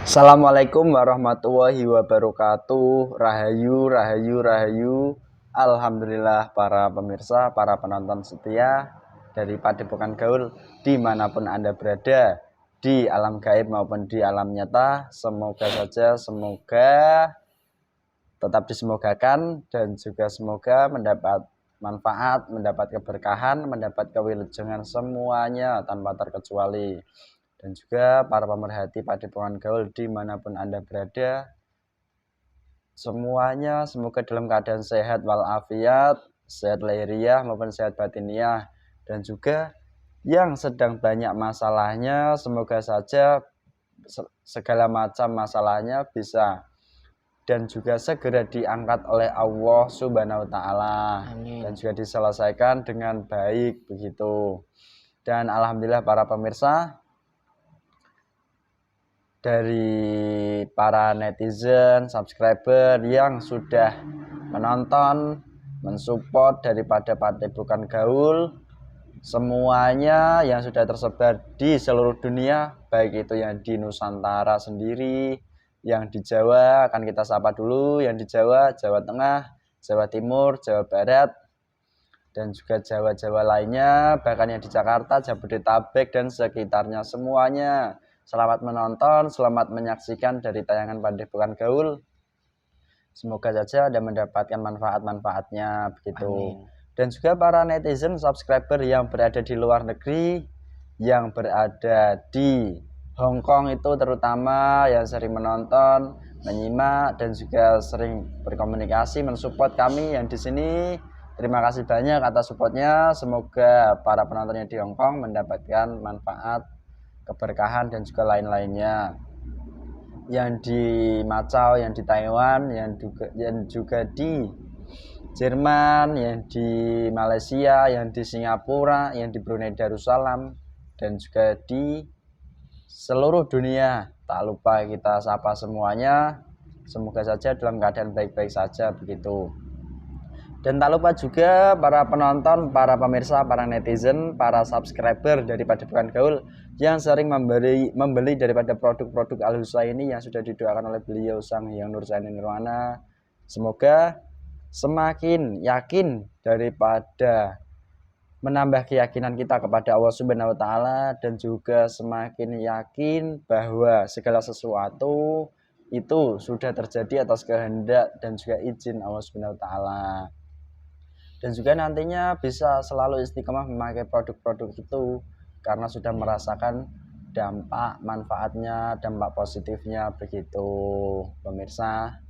Assalamualaikum warahmatullahi wabarakatuh. Rahayu, rahayu, rahayu. Alhamdulillah para pemirsa, para penonton setia dari Padepokan Gaul dimanapun Anda berada, di alam gaib maupun di alam nyata. Semoga tetap disemogakan dan juga semoga mendapat manfaat, mendapat keberkahan, mendapat kewilujengan semuanya tanpa terkecuali. Dan juga para pemerhati Padepokan Gaul dimanapun Anda berada, semuanya semoga dalam keadaan sehat walafiat, sehat lahiriah maupun sehat batiniah. Dan juga yang sedang banyak masalahnya, semoga saja segala macam masalahnya bisa dan juga segera diangkat oleh Allah Subhanahu wa Ta'ala, dan juga diselesaikan dengan baik begitu. Dan alhamdulillah para pemirsa, dari para netizen, subscriber yang sudah menonton, mensupport daripada Padepokan Gaul, semuanya yang sudah tersebar di seluruh dunia, baik itu yang di Nusantara sendiri, yang di Jawa akan kita sapa dulu, yang di Jawa, Jawa Tengah, Jawa Timur, Jawa Barat, dan juga Jawa-Jawa lainnya, bahkan yang di Jakarta, Jabodetabek dan sekitarnya semuanya. Selamat menonton, selamat menyaksikan dari tayangan Padepokan Gaul. Semoga saja Anda mendapatkan manfaat-manfaatnya begitu. Amin. Dan juga para netizen subscriber yang berada di luar negeri, yang berada di Hong Kong itu terutama, yang sering menonton, menyimak dan juga sering berkomunikasi mensupport kami yang di sini. Terima kasih banyak atas supportnya. Semoga para penontonnya di Hong Kong mendapatkan manfaat, keberkahan dan juga lain-lainnya. Yang di Macau, yang di Taiwan, yang juga di Jerman, yang di Malaysia, yang di Singapura, yang di Brunei Darussalam, dan juga di seluruh dunia. Tak lupa kita sapa semuanya. Semoga saja dalam keadaan baik-baik saja begitu. Dan tak lupa juga para penonton, para pemirsa, para netizen, para subscriber dari Padepokan Gaul yang sering membeli daripada produk-produk Al-Husa ini yang sudah didoakan oleh beliau Sang Hyang Nurjati Nirwana. Semoga semakin yakin daripada menambah keyakinan kita kepada Allah Subhanahu wa Ta'ala, dan juga semakin yakin bahwa segala sesuatu itu sudah terjadi atas kehendak dan juga izin Allah Subhanahu wa Ta'ala. Dan juga nantinya bisa selalu istiqomah memakai produk-produk itu karena sudah merasakan dampak manfaatnya, dampak positifnya begitu pemirsa.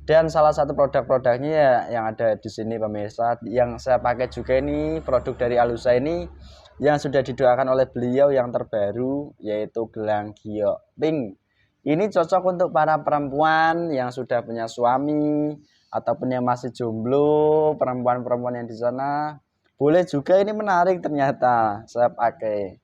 Dan salah satu produk-produknya ya yang ada di sini pemirsa, yang saya pakai juga ini produk dari Al-Husa ini yang sudah didoakan oleh beliau yang terbaru, yaitu gelang giok pink. Ini cocok untuk para perempuan yang sudah punya suami ataupun yang masih jomblo, perempuan-perempuan yang di sana. Boleh juga, ini menarik ternyata saya pakai.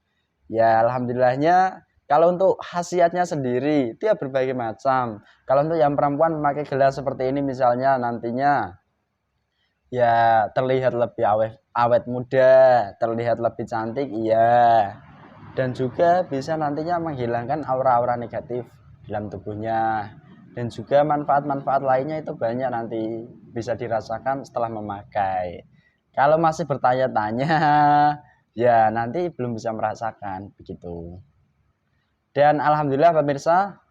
Ya alhamdulillahnya, kalau untuk khasiatnya sendiri dia berbagai macam. Kalau untuk yang perempuan memakai gelas seperti ini misalnya, nantinya ya terlihat lebih awet muda, terlihat lebih cantik, iya. Dan juga bisa nantinya menghilangkan aura-aura negatif dalam tubuhnya. Dan juga manfaat-manfaat lainnya itu banyak nanti bisa dirasakan setelah memakai. Kalau masih bertanya-tanya, ya nanti belum bisa merasakan begitu. Dan alhamdulillah pemirsa,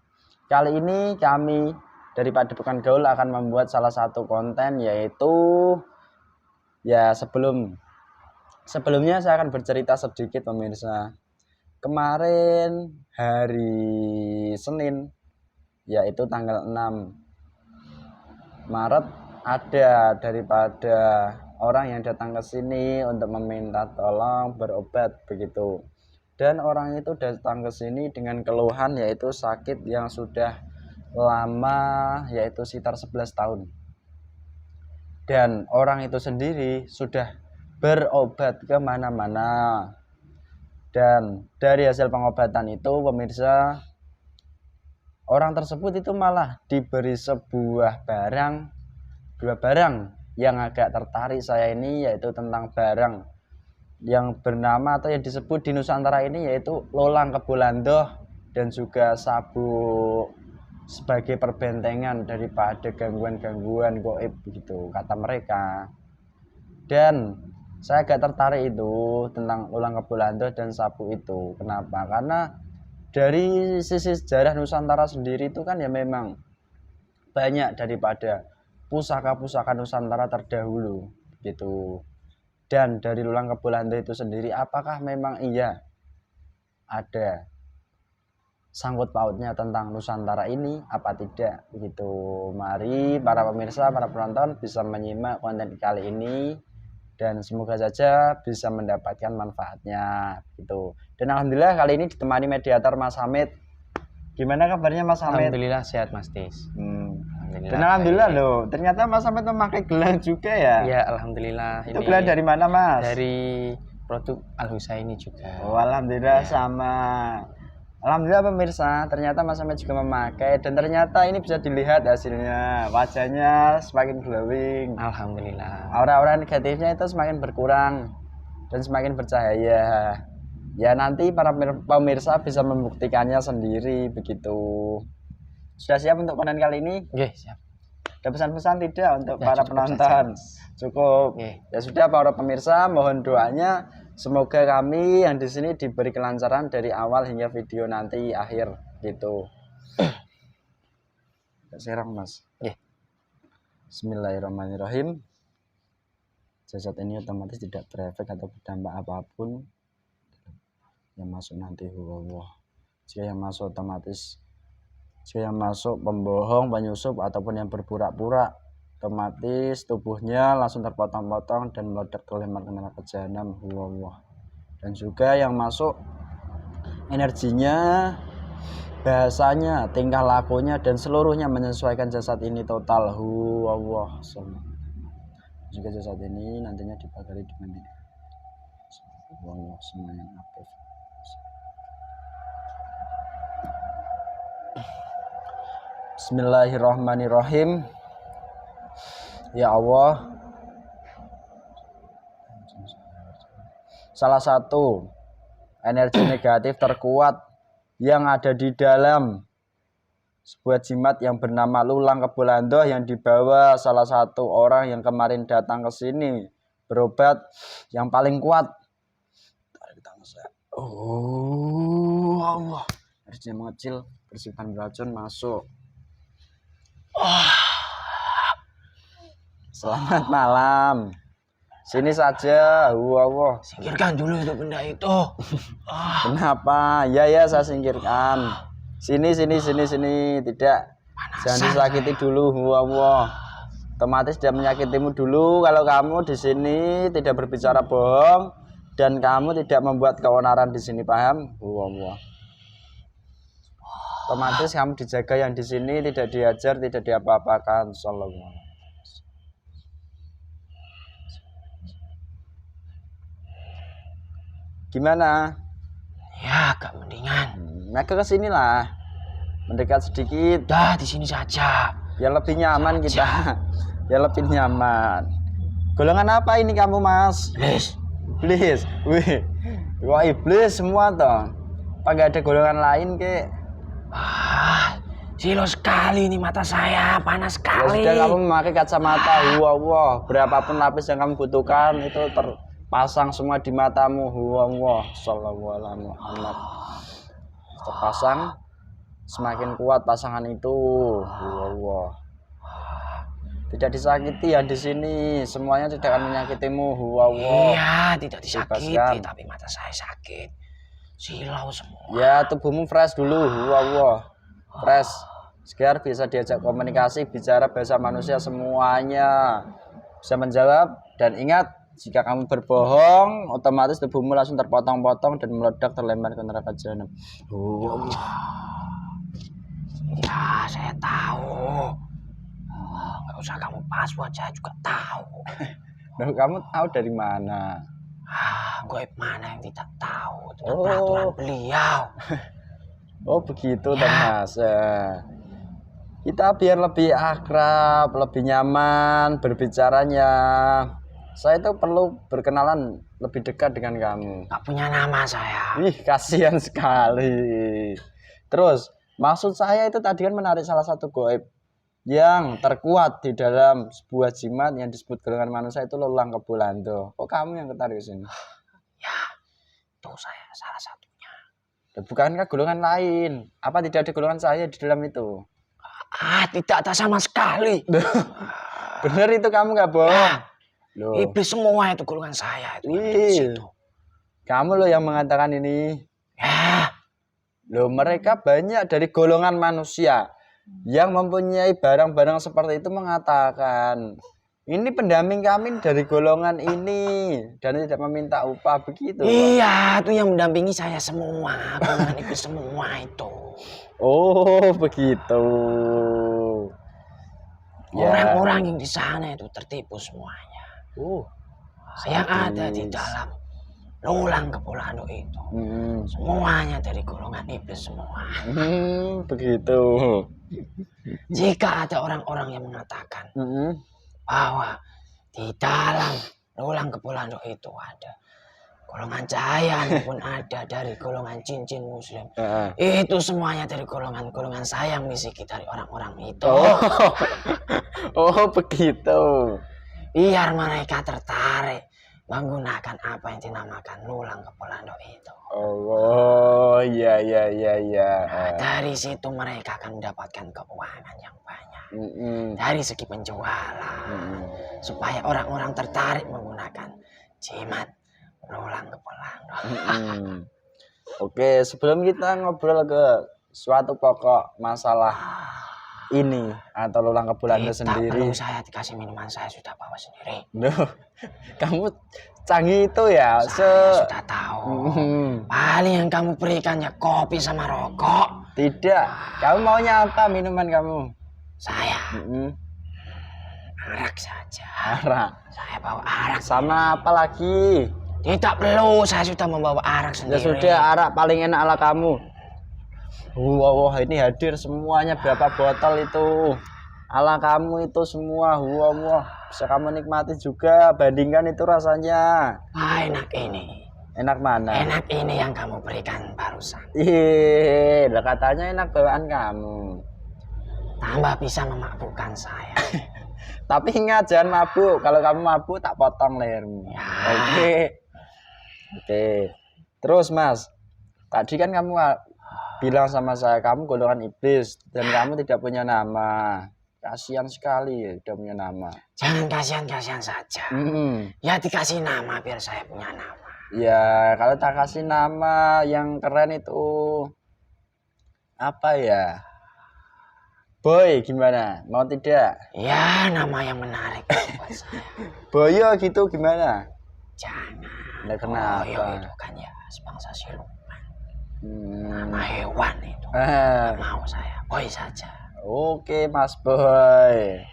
kali ini kami dari Padepokan Gaul akan membuat salah satu konten, yaitu ya sebelumnya saya akan bercerita sedikit pemirsa. Kemarin hari Senin, yaitu tanggal 6 Maret, ada daripada orang yang datang ke sini untuk meminta tolong berobat begitu. Dan orang itu datang ke sini dengan keluhan yaitu sakit yang sudah lama, yaitu sekitar 11 tahun. Dan orang itu sendiri sudah berobat kemana-mana. Dan dari hasil pengobatan itu pemirsa, orang tersebut itu malah diberi dua barang yang agak tertarik saya ini, yaitu tentang barang yang bernama atau yang disebut di Nusantara ini yaitu lolang kebulandoh dan juga sabuk sebagai perbentengan daripada gangguan-gangguan gaib begitu kata mereka. Dan saya agak tertarik itu tentang ulang kebulando dan sapu itu. Kenapa? Karena dari sisi sejarah Nusantara sendiri itu kan ya memang banyak daripada pusaka-pusaka Nusantara terdahulu gitu. Dan dari ulang kebulando itu sendiri, apakah memang iya ada sangkut pautnya tentang Nusantara ini apa tidak gitu. Mari para pemirsa, para penonton bisa menyimak konten kali ini dan semoga saja bisa mendapatkan manfaatnya gitu. Dan alhamdulillah kali ini ditemani mediator Mas Hamid. Gimana kabarnya Mas Hamid? Alhamdulillah sehat Mas Tis. Dan alhamdulillah loh, ternyata Mas Hamid memakai gelang juga ya? Ya alhamdulillah. Itu gelang dari mana Mas? Dari produk Al Husaini juga. Oh alhamdulillah ya. Sama. Alhamdulillah pemirsa, ternyata Mas Hamid juga memakai dan ternyata ini bisa dilihat hasilnya. Wajahnya semakin glowing. Alhamdulillah. Aura-aura negatifnya itu semakin berkurang dan semakin bercahaya. Ya nanti para pemirsa bisa membuktikannya sendiri begitu. Sudah siap untuk konten kali ini? Oke, siap. Ada pesan-pesan tidak untuk ya, para penonton? Cukup. Ya sudah para pemirsa, mohon doanya semoga kami yang di sini diberi kelancaran dari awal hingga video nanti akhir gitu. Serang Mas. Bismillahirrahmanirrahim. Jasad ini otomatis tidak berefek atau berdampak apapun yang masuk nanti. Jika yang masuk otomatis, jika yang masuk pembohong, penyusup ataupun yang berpura-pura, otomatis tubuhnya langsung terpotong-potong dan meledak terlempar ke neraka jahanam. Dan juga yang masuk energinya, bahasanya, tingkah lakunya dan seluruhnya menyesuaikan jasad ini total. Juga jasad ini nantinya dibakari dengan ini. Semuanya aktif. Bismillahirrahmanirrahim. Ya Allah, salah satu energi negatif terkuat yang ada di dalam sebuah jimat yang bernama Lulang Kebulando yang dibawa salah satu orang yang kemarin datang ke sini berobat yang paling kuat. Oh Allah, energinya mengecil, bersifat beracun masuk. Selamat malam. Sini saja. Allah. Singkirkan dulu itu benda itu. Kenapa? Ya saya singkirkan. Sini. Tidak. Jangan disakiti dulu. Allah. Otomatis dia menyakitimu dulu kalau kamu di sini tidak berbicara bohong dan kamu tidak membuat keonaran di sini, paham? Allah. Otomatis kamu dijaga yang di sini, tidak diajar, tidak diapa-apakan. Sallallahu. Gimana? Ya, agak mendingan. Mereka ke sini lah. Mendekat sedikit. Dah, di sini saja. Biar lebih nyaman kita. Biar lebih nyaman. Golongan apa ini kamu, Mas? Iblis. Wih. Wah, iblis semua toh. Apa enggak ada golongan lain, Kek? Silo sekali ini mata saya, panas sekali. Ya sudah kamu memakai kacamata. Berapapun lapis yang kamu butuhkan itu terpasang semua di matamu. Sallallahu alaihi Muhammad. Terpasang, semakin kuat pasangan itu. Tidak disakiti yang di sini, semuanya tidak akan menyakitimu. Iya, tidak disakiti, tapi mata saya sakit. Silau semua. Ya, tubuhmu fresh dulu. Fresh. Segar bisa diajak komunikasi, bicara bahasa manusia, semuanya bisa menjawab. Dan ingat, jika kamu berbohong, otomatis tubuhmu langsung terpotong-potong dan meledak terlempar ke neraka jahanam. Ya, saya tahu. Nggak usah kamu pas, wajah juga tahu. Kamu tahu dari mana? Gaib mana yang tidak tahu dengan peraturan beliau. Oh begitu Mas. Kita biar lebih akrab, lebih nyaman berbicaranya. Saya itu perlu berkenalan lebih dekat dengan kamu. Gak punya nama saya. Kasihan sekali. Terus Maksud saya itu tadi kan menarik salah satu gaib yang terkuat di dalam sebuah jimat yang disebut golongan manusia itu Lulang Kebulando. Kok kamu yang tertarik ke sini? Ya, itu saya salah satunya. Bukankah golongan lain? Apa tidak ada golongan saya di dalam itu? Tidak ada sama sekali. Bener itu kamu nggak bohong? Loh. Iblis semua itu golongan saya itu. Itu. Kamu loh yang mengatakan ini. Ya. Loh, mereka banyak dari golongan manusia yang mempunyai barang-barang seperti itu mengatakan ini pendamping kami dari golongan ini dan tidak meminta upah begitu. Iya, itu yang mendampingi saya semua, golongan itu semua itu. Oh, begitu. Orang-orang yang di sana itu tertipu semuanya. Yang ada di dalam Lulang Kebulando itu. Semuanya dari golongan iblis semua. Begitu. Jika ada orang-orang yang mengatakan bahwa di dalam Lulang Kebulando itu ada golongan cahaya pun ada dari golongan cincin muslim. Itu semuanya dari golongan-golongan saya yang misiki dari orang-orang itu. Oh, begitu. Biar mereka tertarik menggunakan apa yang dinamakan Lulang Kebulando itu. Oh, iya. Nah, dari situ mereka akan mendapatkan keuangan yang banyak. Dari segi penjualan. Supaya orang-orang tertarik menggunakan jimat Lulang Kebulando. Oke, sebelum kita ngobrol ke suatu pokok masalah ini atau Lulang Kebulando sendiri. Perlu saya dikasih minuman, saya sudah bawa sendiri. Loh, kamu canggih itu ya? Saya sudah tahu. Paling yang kamu berikan ya kopi sama rokok. Tidak. Kamu maunya apa minuman kamu? Saya arak saja. Arak. Saya bawa arak. Sama apa lagi? Tidak perlu, saya sudah membawa arak sendiri. Ya sudah, arak paling enak ala kamu. Wah, ini hadir semuanya berapa botol itu? Ala kamu itu semua. Wah, bisa kamu nikmati juga. Bandingkan itu rasanya. Enak ini. Enak mana? Enak ini yang kamu berikan barusan. Lah katanya enak bawaan kamu. Tambah bisa memabukkan saya. Tapi ingat jangan mabuk. Kalau kamu mabuk tak potong lehermu. Ya. Oke. Terus Mas, tadi kan kamu bilang sama saya kamu golongan iblis dan kamu tidak punya nama. Kasihan sekali ya tidak punya nama. Jangan kasihan-kasihan saja. Ya dikasih nama biar saya punya nama. Ya kalau tak kasih nama yang keren itu apa ya? Boy gimana? Mau tidak? Ya nama yang menarik buat saya. Boyo gitu gimana? Jangan. Nah, kenapa? Boyo itu kan ya sebangsa siluman. Nama hewan itu. Mau saya. Boy saja. Oke Mas Boy.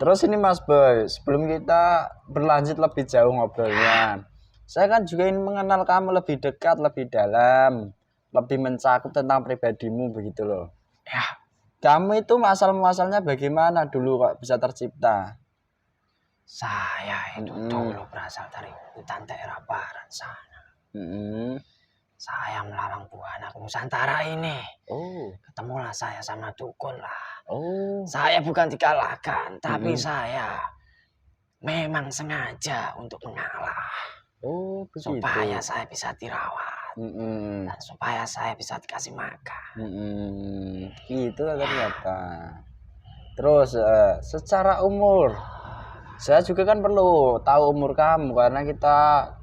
Terus ini Mas Boy, sebelum kita berlanjut lebih jauh ngobrolnya, saya kan juga ingin mengenal kamu lebih dekat, lebih dalam, lebih mencakup tentang pribadimu begitu loh. Ya. Kamu itu asal-muasalnya bagaimana dulu kok bisa tercipta? Saya itu dulu berasal dari hutan daerah barat sana. Saya melalang buana ke Nusantara ini. Ketemulah saya sama dukun lah. Saya bukan dikalahkan, tapi saya memang sengaja untuk mengalah. Supaya saya bisa dirawat. Dan supaya saya bisa dikasih makan. Gitu ternyata. Terus secara umur, saya juga kan perlu tahu umur kamu karena kita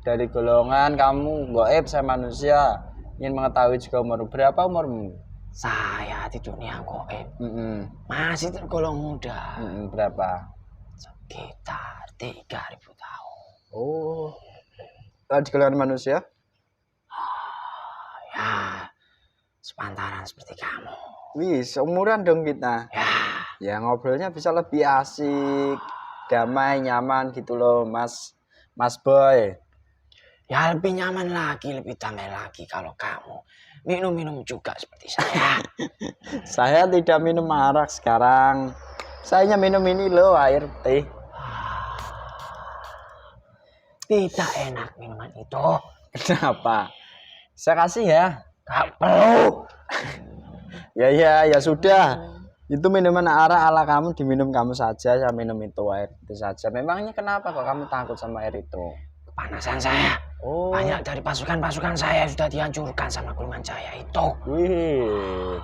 dari golongan kamu gaib, saya manusia, ingin mengetahui juga umur. Berapa umurmu? Saya di dunia gaib masih tergolong muda. Berapa? Sekitar 3.000 tahun. Di golongan manusia? Ya, sepantaran seperti kamu. Wih, seumuran dong kita. Ya ngobrolnya bisa lebih asik, damai, nyaman gitu loh, Mas Boy. Ya lebih nyaman lagi, lebih damai lagi kalau kamu minum-minum juga seperti saya. Saya tidak minum arak sekarang. Saya minum ini loh, air teh. Tidak enak minuman itu. Kenapa? Saya kasih ya. Gak perlu. Ya sudah. Itu minuman arak ala kamu diminum kamu saja, saya minum air itu saja. Memangnya kenapa kok kamu takut sama air itu? Kepanasan saya. Oh. Banyak dari pasukan-pasukan saya sudah dihancurkan sama golongan saya itu. Wih.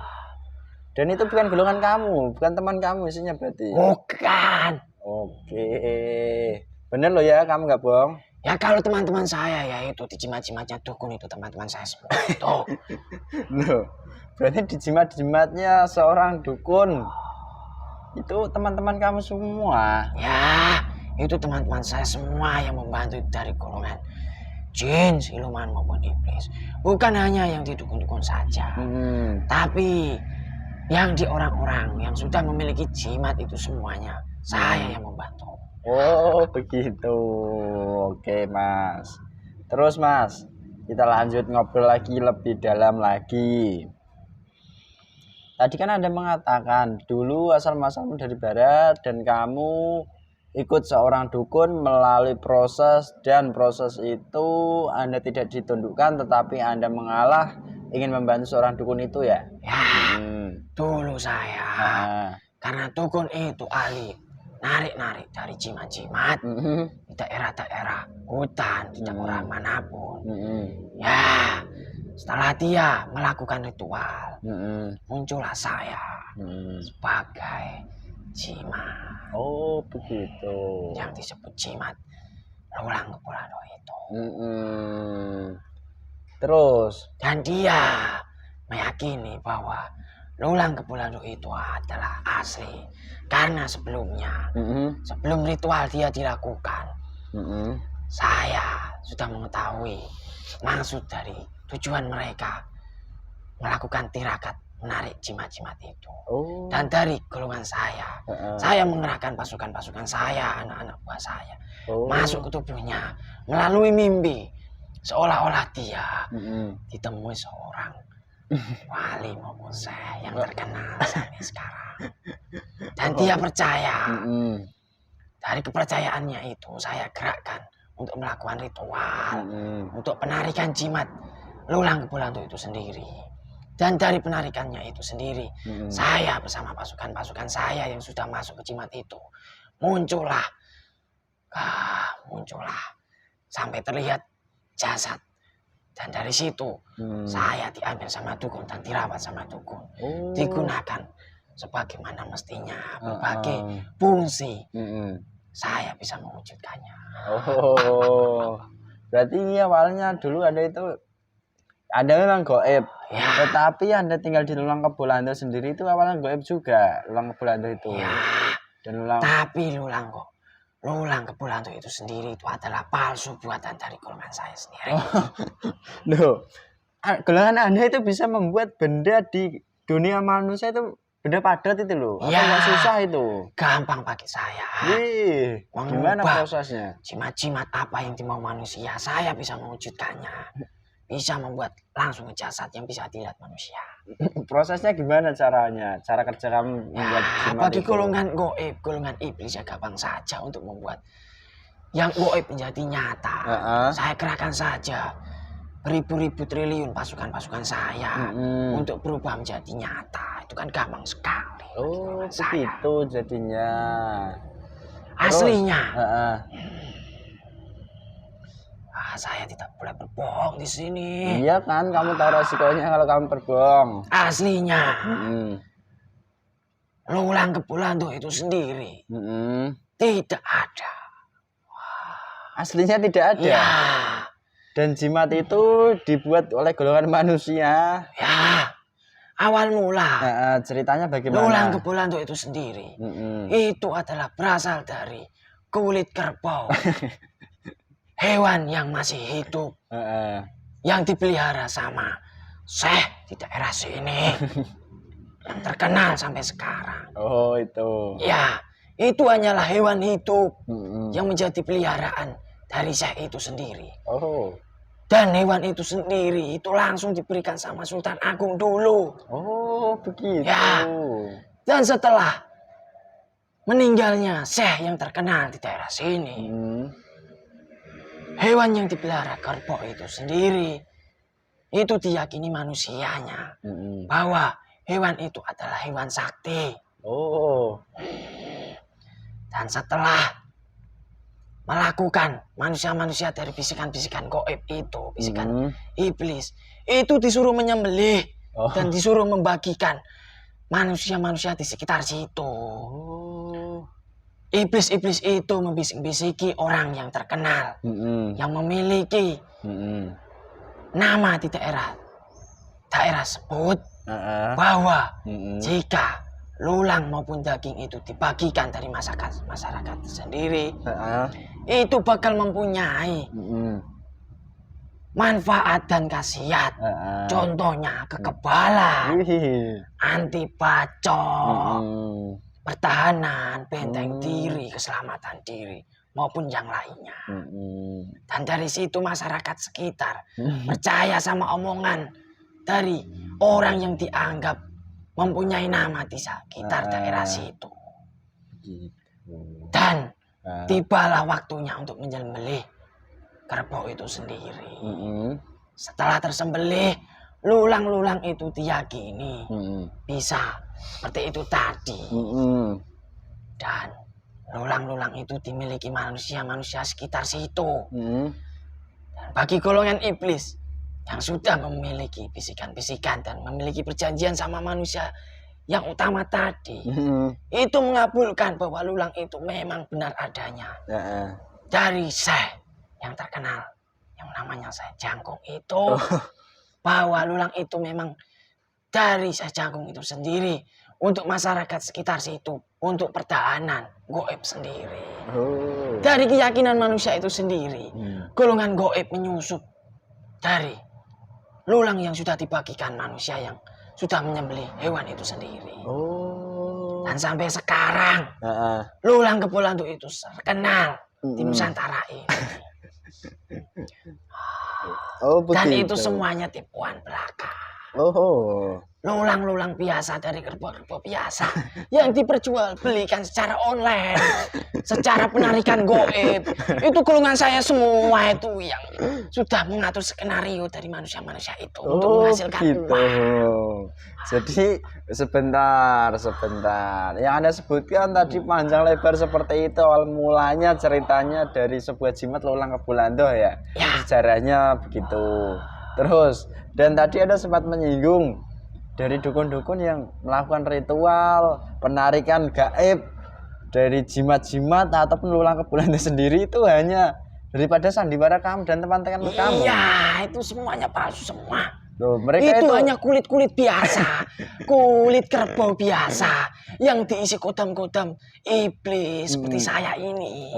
Dan itu bukan golongan kamu, bukan teman kamu isinya berarti. Bukan. Oke. Bener loh ya, kamu nggak bohong? Ya kalau teman-teman saya ya itu di jimat-jimatnya dukun itu teman-teman saya semua itu. Loh, berarti di jimat-jimatnya seorang dukun. Itu teman-teman kamu semua. Ya, itu teman-teman saya semua yang membantu dari golongan jin, siluman maupun iblis. Bukan hanya yang di dukun-dukun saja. Tapi yang di orang-orang yang sudah memiliki jimat itu semuanya saya yang membantu. Oh begitu. Oke Mas. Terus Mas, kita lanjut ngobrol lagi lebih dalam lagi. Tadi kan Anda mengatakan dulu asal masalmu dari barat dan kamu ikut seorang dukun melalui proses, dan proses itu Anda tidak ditundukkan tetapi Anda mengalah ingin membantu seorang dukun itu ya? Ya, dulu saya karena dukun itu ahli narik-narik dari jimat-jimat di daerah-daerah hutan, tidak orang manapun. Ya, setelah dia melakukan ritual, muncullah saya sebagai jimat. Oh begitu. Yang disebut jimat Lulang Kepulado itu. Terus? Dan dia meyakini bahwa Lulang Kepulado itu adalah asli. Karena sebelumnya, sebelum ritual dia dilakukan, saya sudah mengetahui maksud dari tujuan mereka melakukan tirakat menarik jimat-jimat itu. Dan dari golongan saya mengerahkan pasukan-pasukan saya, anak-anak buah saya, masuk ke tubuhnya melalui mimpi, seolah-olah dia ditemui seorang wali maupun syekh yang terkenal sampai sekarang. Dan dia percaya. Dari kepercayaannya itu saya gerakkan untuk melakukan ritual, untuk penarikan jimat Lulang Kepulado itu sendiri. Dan dari penarikannya itu sendiri, saya bersama pasukan-pasukan saya yang sudah masuk ke jimat itu, muncullah sampai terlihat jasad. Dan dari situ saya diambil sama dukun dan dirawat sama dukun. Digunakan sebagaimana mestinya, berbagai fungsi. Saya bisa mewujudkannya. Oh, berarti awalnya dulu Anda memang goib. Ya. Tetapi Anda tinggal di Lulang Kepulado sendiri itu awalnya goib juga, Lulang Kepulado itu. Ya. Dan tapi Lulang Kepulado itu sendiri itu adalah palsu buatan dari golongan saya sendiri. Loh, golongan Anda itu bisa membuat benda di dunia manusia itu benda padat itu loh. Apa nggak susah itu? Gampang bagi saya. Gimana prosesnya? Jimat-jimat apa yang dimau manusia, saya bisa mewujudkannya. Bisa membuat langsung jasad yang bisa dilihat manusia. Prosesnya gimana caranya? Cara kerja kamu membuat jimat bagi itu? golongan goib, golongan iblis ya gampang saja untuk membuat yang goib menjadi nyata. Saya kerahkan saja beribu-ribu triliun pasukan-pasukan saya untuk berubah menjadi nyata. Itu kan gampang sekali. Oh begitu jadinya. Aslinya. Saya tidak boleh berbohong di sini. Iya kan, kamu tahu resikonya kalau kamu berbohong. Aslinya. Lulang Kepulado itu sendiri tidak ada. Aslinya tidak ada. Ya. Dan jimat itu dibuat oleh golongan manusia. Ya. Awal mula. Ceritanya bagaimana? Lulang Kepulado itu sendiri. Itu adalah berasal dari kulit kerbau. Hewan yang masih hidup, yang dipelihara sama syekh di daerah sini, yang terkenal sampai sekarang. Oh itu. Ya, itu hanyalah hewan hidup yang menjadi peliharaan dari syekh itu sendiri. Dan hewan itu sendiri itu langsung diberikan sama Sultan Agung dulu. Oh begitu. Ya, dan setelah meninggalnya syekh yang terkenal di daerah sini, hewan yang dipelihara kerbau itu sendiri itu diyakini manusianya bahwa hewan itu adalah hewan sakti. Oh. Dan setelah melakukan manusia-manusia dari bisikan-bisikan gaib itu, bisikan iblis, itu disuruh menyembelih dan disuruh membagikan manusia-manusia di sekitar situ. Iblis-iblis itu membisik-bisiki orang yang terkenal, yang memiliki nama di daerah sebut, bahwa jika lulang maupun daging itu dibagikan dari masyarakat sendiri, itu bakal mempunyai manfaat dan khasiat. Contohnya kekebalan, anti bacok, pertahanan, benteng diri, keselamatan diri, maupun yang lainnya. Dan dari situ masyarakat sekitar percaya sama omongan dari orang yang dianggap mempunyai nama di sekitar daerah situ. Dan tibalah waktunya untuk menyembelih kerbau itu sendiri. Setelah tersembelih, lulang-lulang itu diyakini bisa seperti itu tadi. Dan lulang-lulang itu dimiliki manusia-manusia sekitar situ. Dan bagi golongan iblis yang sudah memiliki bisikan-bisikan dan memiliki perjanjian sama manusia yang utama tadi, itu mengabulkan bahwa lulang itu memang benar adanya. Dari Syekh yang terkenal, yang namanya Syekh Jangkung itu, bahwa lulang itu memang dari Syekh Jangkung itu sendiri, untuk masyarakat sekitar situ, untuk pertahanan gaib sendiri. Dari keyakinan manusia itu sendiri, golongan gaib menyusup dari lulang yang sudah dibagikan manusia yang sudah menyembelih hewan itu sendiri. Dan sampai sekarang lulang Kebolantu itu terkenal di Nusantara ini. Dan itu semuanya tipuan belaka. Lulang-lulang biasa dari kerbau-kerbau biasa yang diperjualbelikan secara online, secara penarikan gaib. Itu golongan saya semua itu yang sudah mengatur skenario dari manusia-manusia itu untuk menghasilkan uang. Jadi sebentar. Yang Anda sebutkan tadi panjang lebar seperti itu. Awal mulanya ceritanya dari sebuah jimat lulang Kebolantu ya. Sejarahnya begitu. Terus dan tadi ada sempat menyinggung dari dukun-dukun yang melakukan ritual penarikan gaib dari jimat-jimat ataupun lulang Kebolantu sendiri itu hanya daripada sandiwara kamu dan teman-teman kamu. Iya, itu semuanya palsu semua. Loh, mereka itu hanya kulit-kulit biasa, kulit kerbau biasa yang diisi kodam-kodam iblis seperti saya ini.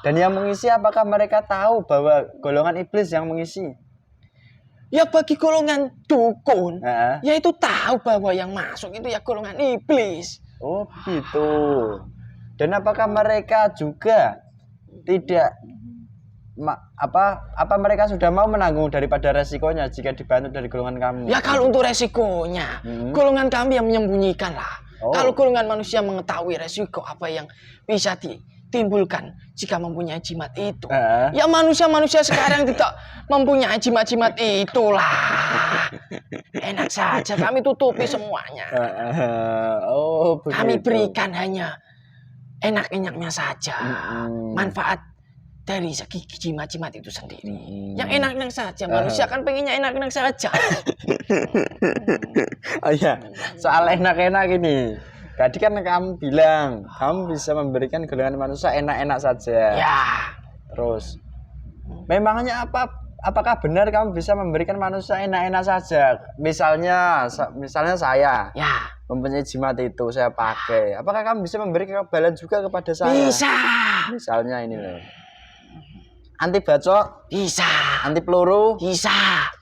Dan yang mengisi apakah mereka tahu bahwa golongan iblis yang mengisi? Ya bagi golongan dukun, yaitu tahu bahwa yang masuk itu ya golongan iblis. Oh gitu. Dan apakah mereka juga tidak apa mereka sudah mau menanggung daripada resikonya jika dibantu dari golongan kamu? Ya kalau untuk resikonya, golongan kami yang menyembunyikan lah. Kalau golongan manusia mengetahui resiko apa yang bisa ditimbulkan jika mempunyai jimat itu, ya manusia-manusia sekarang tidak mempunyai jimat-jimat itulah. Enak saja kami tutupi semuanya. Kami berikan hanya enak-enaknya saja, manfaat dari segi jimat-jimat itu sendiri. Yang enak-enak saja, manusia kan pengennya enak-enak saja. Soal enak-enak ini. Tadi kan kamu bilang kamu bisa memberikan golongan manusia enak-enak saja. Ya. Terus, memangnya apakah benar kamu bisa memberikan manusia enak-enak saja? Misalnya saya mempunyai jimat itu saya pakai. Apakah kamu bisa memberi kekebalan juga kepada saya? Bisa. Misalnya ini loh. Anti bacok? Bisa. Anti peluru? Bisa.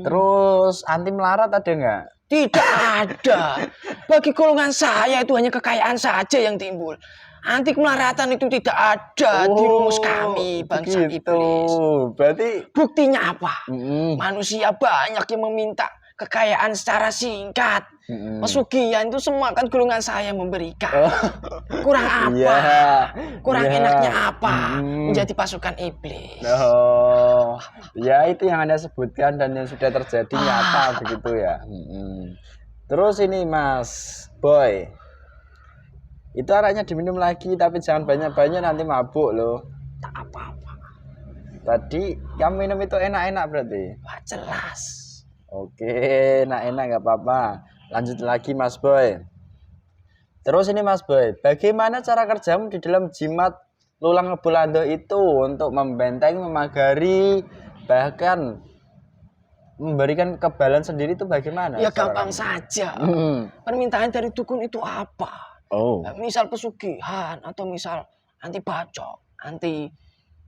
Terus anti melarat ada nggak? Tidak ada. Bagi golongan saya itu hanya kekayaan saja yang timbul. Anti kemelaratan itu tidak ada di rumus kami bangsa iblis. Berarti buktinya apa? Manusia banyak yang meminta kekayaan secara singkat. Pesugihan itu semua kan golongan saya memberikan. Kurang apa? Kurang enaknya apa? Menjadi pasukan iblis. Oh, ya itu yang Anda sebutkan dan yang sudah terjadi nyata begitu ya. Terus ini Mas Boy, itu araknya diminum lagi tapi jangan banyak-banyak nanti mabuk loh. Tak apa-apa. Tadi kamu minum itu enak-enak berarti? Wah, jelas. Oke, enak-enak nggak apa-apa. Lanjut lagi Mas Boy. Terus ini Mas Boy, bagaimana cara kerjamu di dalam jimat lulang ngebulando itu untuk membentengi, memagari, bahkan memberikan kekebalan sendiri itu bagaimana? Ya gampang saja. Permintaan dari dukun itu apa? Misal pesugihan atau misal anti bacok, anti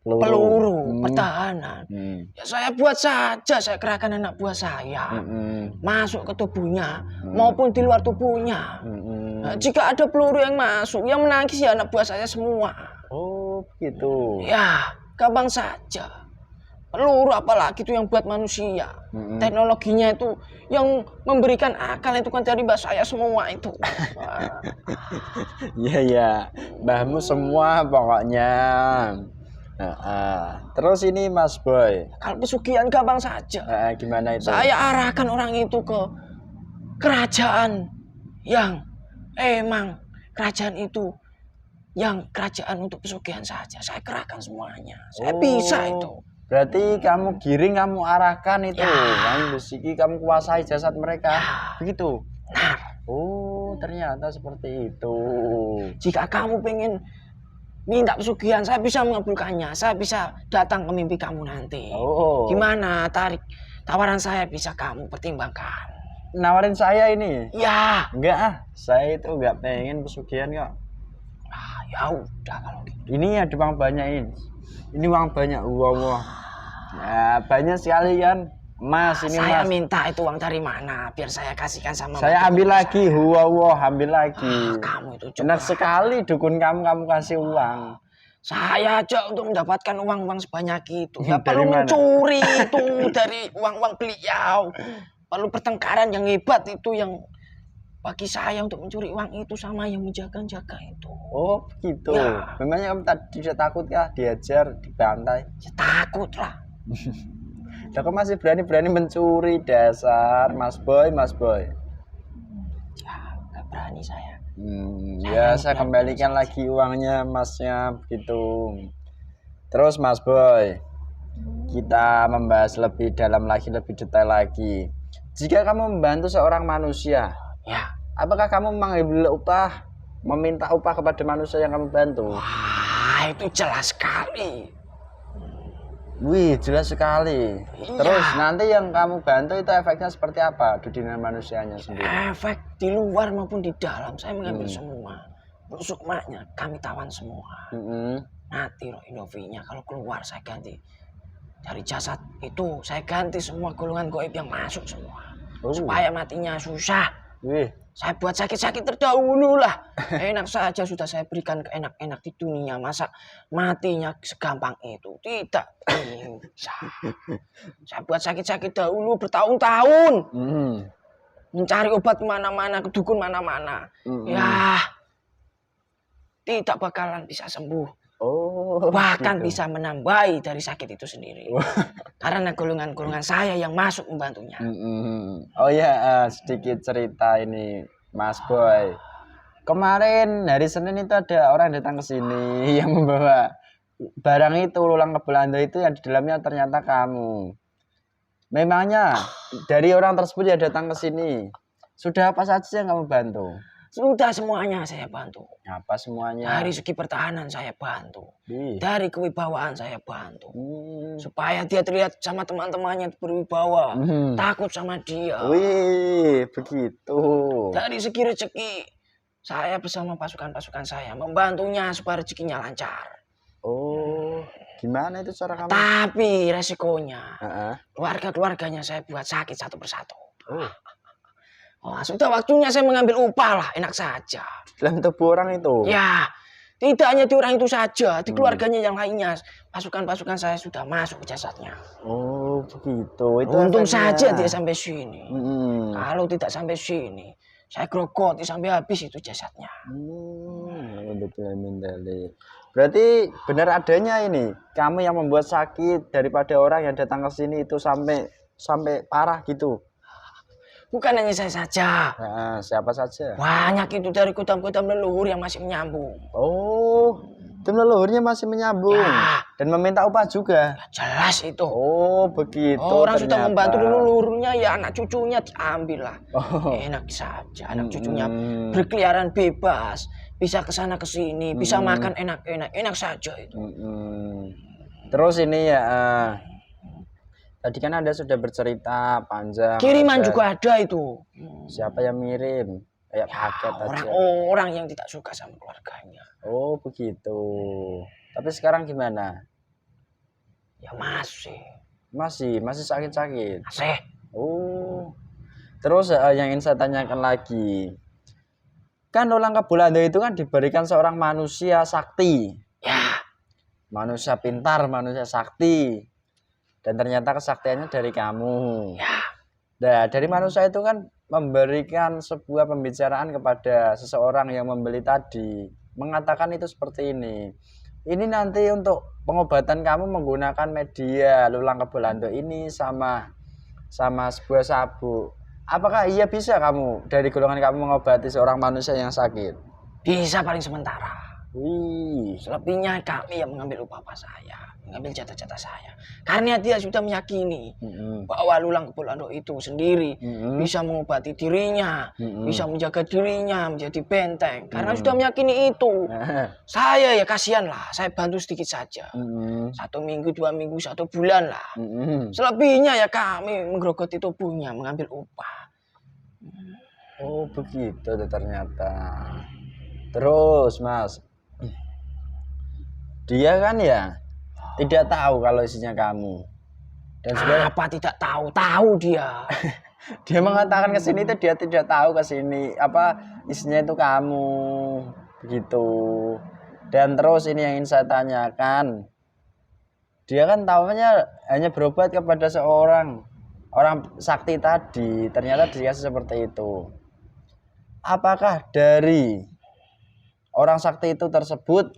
peluru, pertahanan. Ya saya buat saja, saya kerahkan anak buah saya masuk ke tubuhnya maupun di luar tubuhnya. Nah, jika ada peluru yang masuk, yang menangis ya anak buah saya semua. Oh begitu. Ya gampang saja. Peluru apalagi itu yang buat manusia. Teknologinya itu yang memberikan akal itu kan dari mbah saya semua itu. Iya ya, mbahmu semua pokoknya. Terus ini Mas Boy, kalau pesugihan gampang saja. Gimana itu? Saya arahkan orang itu ke kerajaan yang emang kerajaan itu yang kerajaan untuk pesugihan saja. Saya kerahkan semuanya. Saya bisa itu. Berarti kamu giring, kamu arahkan itu. Kamu bisiki, kamu kuasai jasad mereka. Begitu. Nah. Oh, ternyata seperti itu. Jika kamu pengen minta pesugihan, saya bisa mengabulkannya. Saya bisa datang ke mimpi kamu nanti. Gimana tawaran saya bisa kamu pertimbangkan? Nawarin saya ini? Ya. Enggak saya itu enggak pengen pesugihan kok. Ya udah kalau gitu. Ini ada uang banyak ini. Ini uang banyak, wow. Ya banyak sekali kan. Mas ini saya Mas. Minta itu uang dari mana biar saya kasihkan sama saya ambil lagi, ambil lagi. Kamu itu enak sekali dukun kamu kasih uang. Saya aja untuk mendapatkan uang sebanyak itu ya perlu mencuri itu dari uang beliau. Perlu pertengkaran yang hebat itu yang bagi saya untuk mencuri uang itu sama yang menjaga-jaga itu. Oh begitu. Ya. Memangnya kamu tidak takut kah diajar, dibantai? Ya, takut lah. Kok masih berani mencuri dasar Mas Boy. Ya gak berani saya. Saya kembalikan lagi uangnya Masnya begitu. Terus Mas Boy, kita membahas lebih dalam lagi, lebih detail lagi. Jika kamu membantu seorang manusia, apakah kamu mengambil upah, meminta upah kepada manusia yang kamu bantu? Wah, itu jelas sekali. Wih, jelas sekali. Terus nanti yang kamu bantu itu efeknya seperti apa di dunia manusianya sendiri? Efek di luar maupun di dalam saya mengambil semua. Sukmanya kami tawan semua. Nanti roh Indovinya kalau keluar saya ganti. Dari jasad itu saya ganti semua golongan gaib yang masuk semua. Supaya matinya susah. Saya buat sakit-sakit terdahulu lah. Enak saja sudah saya berikan ke enak-enak di dunia. Masa matinya segampang itu? Tidak. Saya buat sakit-sakit dahulu bertahun-tahun. Mencari obat kemana-mana, ke dukun mana-mana. Ya, tidak bakalan bisa sembuh. Bahkan bisa menambahi dari sakit itu sendiri. Karena golongan-golongan saya yang masuk membantunya. Oh ya, sedikit cerita ini Mas Boy. Kemarin hari Senin itu ada orang datang ke sini yang membawa barang itu, lulang ngebulando itu yang di dalamnya ternyata kamu. Memangnya dari orang tersebut yang datang ke sini, sudah apa saja yang kamu bantu? Sudah semuanya saya bantu. Apa semuanya? Dari segi pertahanan saya bantu. Dari kewibawaan saya bantu. Supaya dia terlihat sama teman-temannya berwibawa. Takut sama dia. Wih, begitu. Dari segi rezeki, saya bersama pasukan-pasukan saya membantunya supaya rezekinya lancar. Oh, gimana itu cara kamu? Tapi resikonya, keluarga-keluarganya saya buat sakit satu persatu. Sudah waktunya saya mengambil upah lah, enak saja. Dalam tubuh orang itu? Ya, Tidak hanya di orang itu saja, di keluarganya yang lainnya. Pasukan-pasukan saya sudah masuk ke jasadnya. Oh, begitu. Itu Untung efeknya. saja dia sampai sini. Mm-mm. Kalau tidak sampai sini, saya grogoti sampai habis itu jasadnya. Berarti benar adanya ini. Kamu yang membuat sakit daripada orang yang datang ke sini itu sampai parah gitu. Bukan hanya saya saja. Nah, siapa saja? Banyak itu dari kudam-kudam leluhur yang masih menyambung. Oh, tim leluhurnya masih menyambung. Ya. Dan meminta upah juga. Ya, jelas itu. Oh, begitu. Orang ternyata. sudah membantu leluhurnya, ya anak cucunya diambil lah. Oh. Enak saja, anak cucunya berkeliaran bebas, bisa ke sana ke sini, bisa makan enak-enak, enak saja itu. Terus ini ya. Tadi kan Anda sudah bercerita panjang. Kiriman juga ada itu. Siapa yang ngirim? Kayak paket aja. Orang-orang yang tidak suka sama keluarganya. Oh, begitu. Tapi sekarang gimana? Ya masih sakit-sakit. Masih. Oh. Terus yang ingin saya tanyakan lagi. Kan Rolang Kebulando itu kan diberikan seorang manusia sakti. Ya. Manusia pintar, manusia sakti. Dan ternyata kesaktiannya dari kamu. Ya. Nah, dari manusia itu kan memberikan sebuah pembicaraan kepada seseorang yang membeli tadi. Mengatakan itu seperti ini. Ini nanti untuk pengobatan kamu menggunakan media Lulang Kebulando ini sama sebuah sabuk. Apakah iya bisa kamu dari golongan kamu mengobati seorang manusia yang sakit? Bisa paling sementara. Wih. Selebihnya kami yang mengambil upah saya, mengambil jatah-jatah saya. Karena dia sudah meyakini bahwa Lulang Kebulando itu sendiri bisa mengobati dirinya, bisa menjaga dirinya menjadi benteng. Karena sudah meyakini itu. Saya ya kasihan lah, saya bantu sedikit saja. 1 minggu, 2 minggu, 1 bulan lah. Selebihnya ya kami menggerogoti tubuhnya, mengambil upah. Oh begitu ternyata. Terus Mas, dia kan ya tidak tahu kalau isinya kamu. Dan apa tidak tahu? Tahu dia. Dia mengatakan ke sini itu dia tidak tahu ke sini apa isinya itu kamu. Begitu. Dan terus ini yang ingin saya tanyakan. Dia kan tahunya hanya berobat kepada seorang orang sakti tadi. Ternyata dikasih seperti itu. Apakah dari orang sakti itu tersebut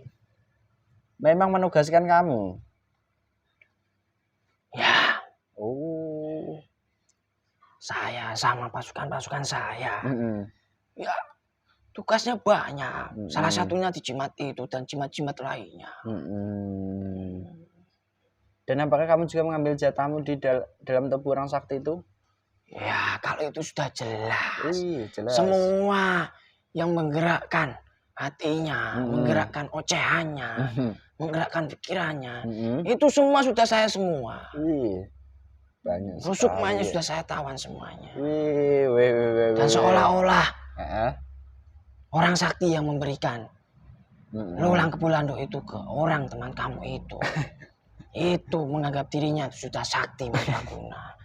memang menugaskan kamu? Ya. Oh. Saya sama pasukan-pasukan saya. Ya, tugasnya banyak. Salah satunya di jimat itu dan jimat-jimat lainnya. Dan apakah kamu juga mengambil jatahmu di dalam tubuh orang sakti itu? Ya, kalau itu sudah jelas. Jelas. Semua yang menggerakkan hatinya, menggerakkan ocehannya, menggerakkan pikirannya, itu semua sudah saya semua. Banyak rusukmanya sudah saya tawan semuanya. Dan seolah-olah orang sakti yang memberikan Lulang Kebulando itu ke orang teman kamu itu. Itu menganggap dirinya sudah sakti mandraguna.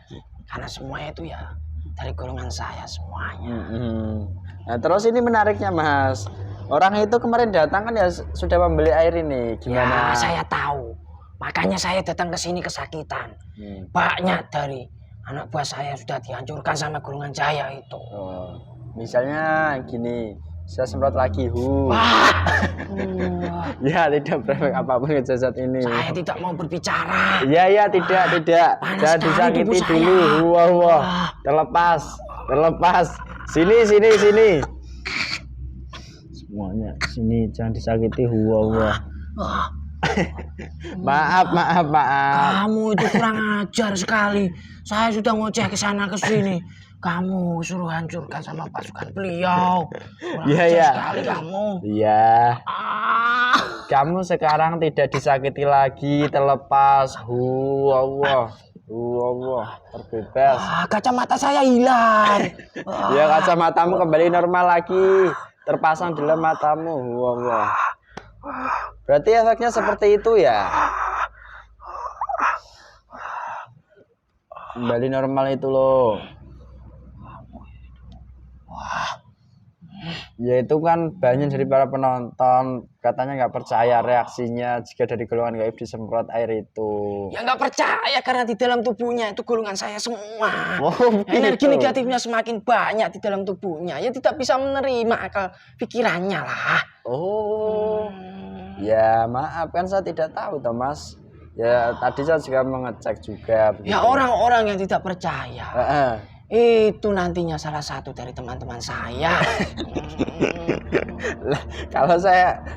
Karena semuanya itu ya dari golongan saya semuanya. Nah terus ini menariknya Mas. Orang itu kemarin datang kan ya sudah membeli air ini. Gimana? Ya saya tahu. Makanya saya datang ke sini kesakitan. Banyak dari anak buah saya sudah dihancurkan sama golongan Jaya itu. Misalnya gini, saya semprot lagi ya tidak berefek apapun ke jasad ini. Saya tidak mau berbicara. Ya tidak. Jangan disakiti dulu. Terlepas. Sini. Semuanya sini, jangan disakiti. Maaf. Kamu itu kurang ajar sekali. Saya sudah ngoceh ke sana ke sini. Kamu suruh hancurkan sama pasukan beliau. Iya. Sekali kamu. Iya. Kamu sekarang tidak disakiti lagi, terlepas. Allah, terbebas. Kacamata saya hilang. Ya kacamatamu kembali normal lagi, terpasang di dalam matamu. Allah. Berarti efeknya seperti itu ya. Kembali normal itu loh. Ya itu kan banyak dari para penonton katanya nggak percaya reaksinya jika dari golongan gaib disemprot air itu. Ya nggak percaya karena di dalam tubuhnya itu golongan saya semua. Oh, Energi gitu. negatifnya semakin banyak di dalam tubuhnya. Ya tidak bisa menerima akal pikirannya lah. Oh, ya maaf kan saya tidak tahu Thomas. Ya tadi saya juga mengecek juga. Ya orang-orang yang tidak percaya. Heeh. Itu nantinya salah satu dari teman-teman saya. Lah, kalau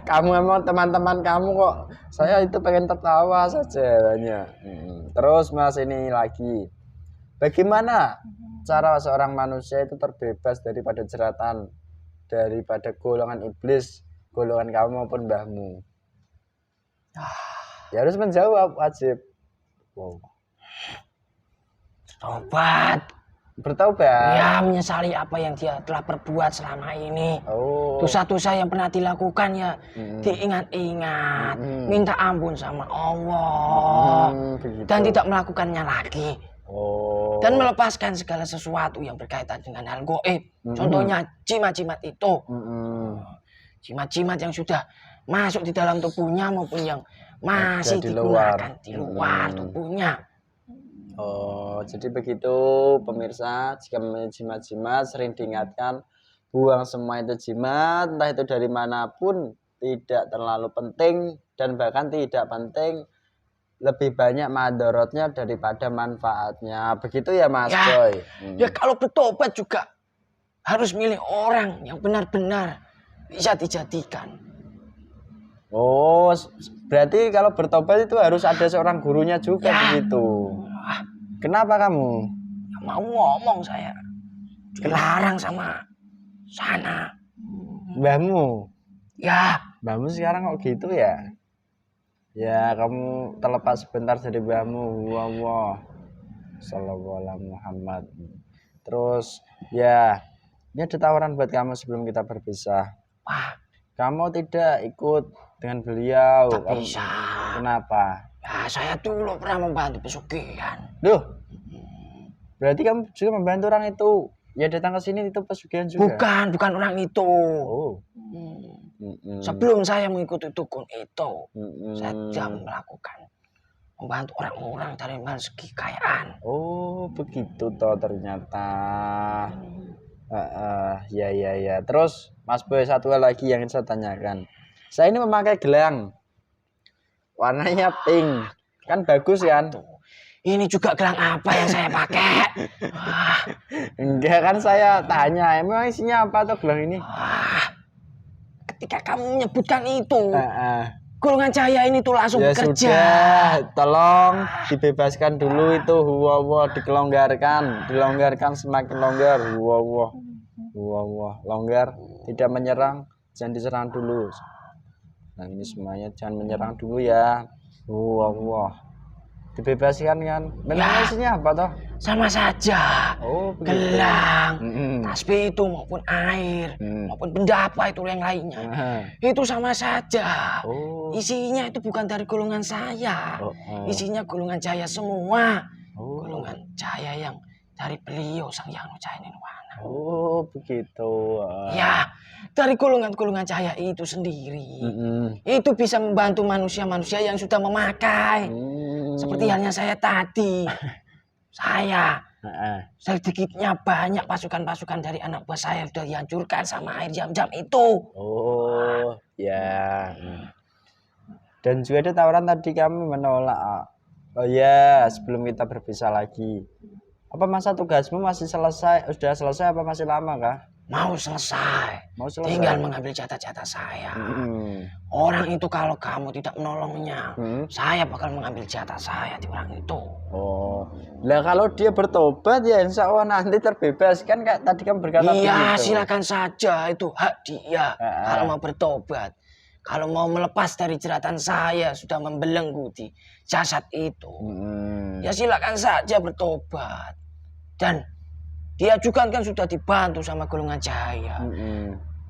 kamu emang teman-teman kamu kok, saya itu pengen tertawa saja hanya. Terus Mas ini lagi, bagaimana cara seorang manusia itu terbebas daripada jeratan daripada golongan iblis, golongan kamu maupun mbahmu? Ya harus menjawab wajib. Wow. Bertobat. Ya menyesali apa yang dia telah perbuat selama ini. Dosa-dosa yang pernah dilakukan ya diingat-ingat, minta ampun sama Allah dan tidak melakukannya lagi. Dan melepaskan segala sesuatu yang berkaitan dengan hal goib. Contohnya jimat-jimat itu. Jimat-jimat yang sudah masuk di dalam tubuhnya maupun yang masih digunakan di luar tubuhnya. Oh, jadi begitu pemirsa, jika memiliki jimat-jimat sering diingatkan buang semua itu jimat, entah itu dari manapun, tidak terlalu penting dan bahkan tidak penting, lebih banyak madorotnya daripada manfaatnya. Begitu ya Mas Boy? Ya kalau bertobat juga harus milih orang yang benar-benar bisa dijadikan. Oh, berarti kalau bertobat itu harus ada seorang gurunya juga begitu. Kenapa kamu? Ya, mau ngomong saya. Dilarang sama sana. Mbahmu? Ya. Mbahmu sekarang kok gitu ya? Ya, kamu terlepas sebentar dari mbahmu. Wah. Sallallahu alaihi Muhammad. Terus, ya, ini ada tawaran buat kamu sebelum kita berpisah. Kamu tidak ikut dengan beliau. Tak bisa. Kenapa? Ya, saya dulu pernah membantu pesugihan. Duh. Berarti kamu juga membantu orang itu. Ya datang ke sini itu pesugihan juga. Bukan orang itu. Sebelum saya mengikuti dukun itu, saya sudah melakukan membantu orang-orang dari segi kekayaan. Oh, begitu toh ternyata. Ya. Terus Mas Boy, satu hal lagi yang ingin saya tanyakan. Saya ini memakai gelang. Warnanya pink. Kan bagus kan? Ini juga gelang apa yang saya pakai? Enggak kan saya tanya, emang isinya apa tuh gelang ini? Ketika kamu menyebutkan itu, golongan cahaya ini tuh langsung bekerja. Sudah, tolong dibebaskan dulu itu. Wah, dilonggarkan semakin longgar. Wah, longgar, tidak menyerang, jangan diserang dulu. Nah ini semuanya jangan menyerang dulu ya. Wah, dibebaskan kan? Memang isinya apa toh? Sama saja. Gelang, tasbih itu maupun air, maupun benda apa itu yang lainnya. Itu sama saja. Isinya itu bukan dari golongan saya. Isinya golongan cahaya semua. Golongan cahaya yang dari beliau Sang Hyang Nucaha Nirwana. Oh begitu. Ya, dari golongan-golongan cahaya itu sendiri. Itu bisa membantu manusia-manusia yang sudah memakai. Seperti halnya saya tadi. Saya sedikitnya banyak pasukan-pasukan dari anak buah saya sudah dihancurkan sama air jam-jam itu. Oh ya. Dan juga ada tawaran tadi kami menolak. Oh ya, sebelum kita berpisah lagi. Apa masa tugasmu masih selesai? Sudah selesai apa masih lama kah? Mau selesai. Tinggal mengambil jatah-jatah saya. Orang itu kalau kamu tidak menolongnya, saya bakal mengambil jatah saya di orang itu. Oh, lah kalau dia bertobat ya insya Allah nanti terbebas kan kayak tadi kamu berkata begitu. Iya, silakan saja itu hak dia. Kalau mau bertobat, kalau mau melepas dari jeratan saya sudah membelenggu di jasad itu, ya silakan saja bertobat. Dan dia juga kan sudah dibantu sama golongan cahaya.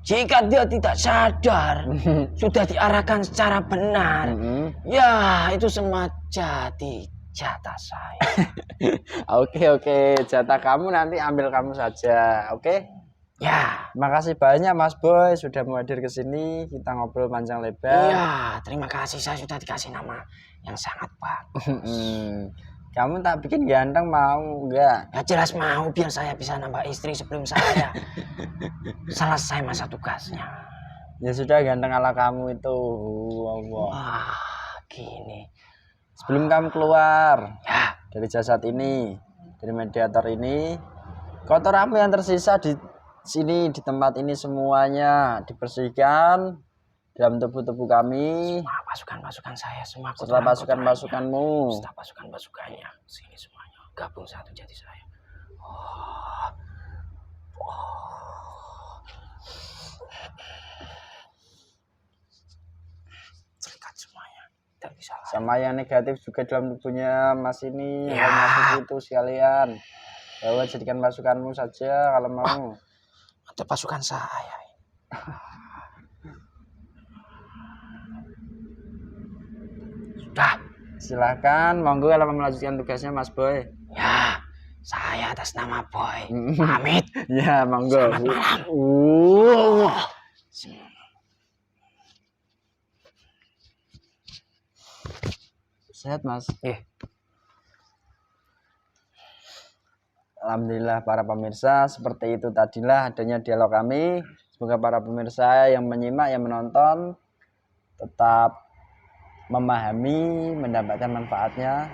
Jika dia tidak sadar, sudah diarahkan secara benar, ya itu semua jadi jatah saya. Oke, jatah kamu nanti ambil kamu saja, oke? Ya. Makasih banyak Mas Boy sudah mau hadir ke sini. Kita ngobrol panjang lebar. Iya, terima kasih, saya sudah dikasih nama yang sangat bagus. Kamu tak bikin ganteng mau enggak? Ya jelas mau, biar saya bisa nambah istri sebelum saya selesai masa tugasnya. Ya sudah, ganteng ala kamu itu. Allah. Wah, gini. Sebelum kamu keluar Ya, dari jasad ini, dari mediator ini, kotoranmu yang tersisa di sini, di tempat ini semuanya dibersihkan dalam tubuh-tubuh kami. semua pasukan-pasukan saya, semua Setelah kotoran-kotorannya, pasukan-pasukanmu, setelah pasukan-pasukannya, sini semuanya gabung satu jadi saya. Oh, terikat semuanya, tidak bisa lagi. sama yang negatif juga dalam tubuhnya Mas ini, Ya. masuk itu sekalian. Bawa jadikan pasukanmu saja kalau mau. Ada pasukan saya. Sudah. Silahkan, monggo kalau mau melanjutkan tugasnya Mas Boy. Ya, saya atas nama Boy pamit. Ya, monggo. Selamat malam. Sehat Mas. Alhamdulillah para pemirsa, seperti itu tadilah adanya dialog kami. Semoga para pemirsa yang menyimak, yang menonton tetap memahami, mendapatkan manfaatnya,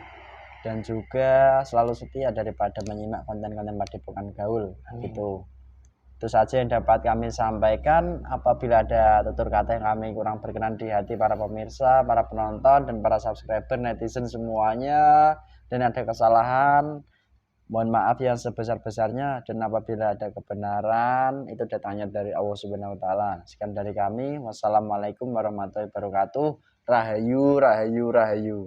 dan juga selalu setia daripada menyimak konten-konten Padepokan Gaul. Gitu. Itu saja yang dapat kami sampaikan. Apabila ada tutur kata yang kami kurang berkenan di hati para pemirsa, para penonton, dan para subscriber, netizen semuanya, dan ada kesalahan, mohon maaf yang sebesar-besarnya. Dan apabila ada kebenaran, itu datangnya dari Allah Subhanahu wa Ta'ala. Sekian dari kami. Wassalamualaikum warahmatullahi wabarakatuh. Rahayu, rahayu, rahayu.